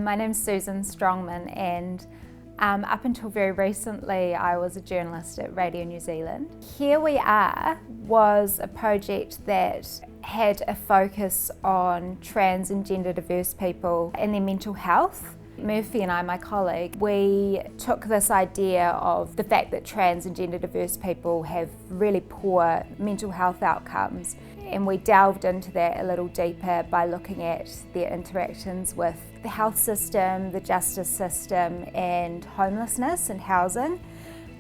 My name's Susan Strongman, and up until very recently I was a journalist at Aotearoa New Zealand. Here We Are was a project that had a focus on trans and gender diverse people and their mental health. Murphy and I, my colleague, we took this idea of the fact that trans and gender diverse people have really poor mental health outcomes, and we delved into that a little deeper by looking at their interactions with the health system, the justice system, and homelessness and housing.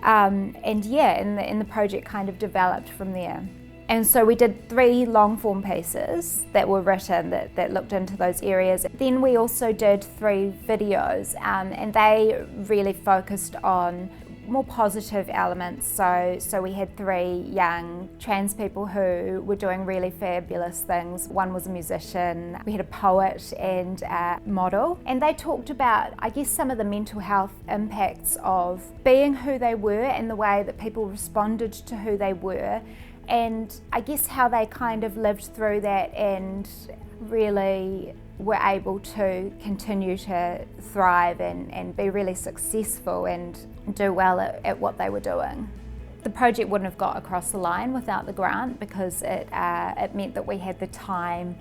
And the project kind of developed from there. And so we did 3 long-form pieces that were written that looked into those areas. Then we also did 3 videos, and they really focused on more positive elements. So we had 3 young trans people who were doing really fabulous things. One was a musician, we had a poet and a model, and they talked about, I guess, some of the mental health impacts of being who they were and the way that people responded to who they were, and I guess how they kind of lived through that and really were able to continue to thrive and be really successful and do well at what they were doing. The project wouldn't have got across the line without the grant, because it meant that we had the time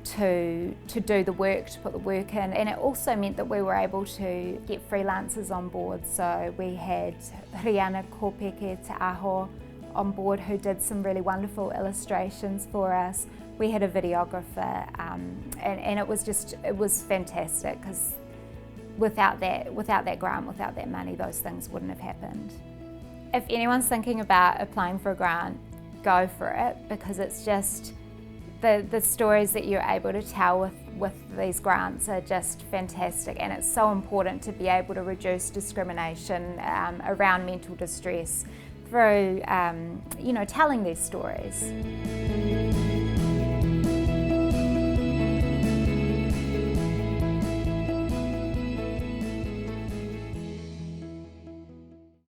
to do the work, to put the work in, and it also meant that we were able to get freelancers on board. So we had Rihanna Kopeke Te Aho on board, who did some really wonderful illustrations for us. We had a videographer, and it was fantastic, because without that grant, without that money, those things wouldn't have happened. If anyone's thinking about applying for a grant, go for it, because it's just the stories that you're able to tell with these grants are just fantastic, and it's so important to be able to reduce discrimination around mental distress through telling these stories.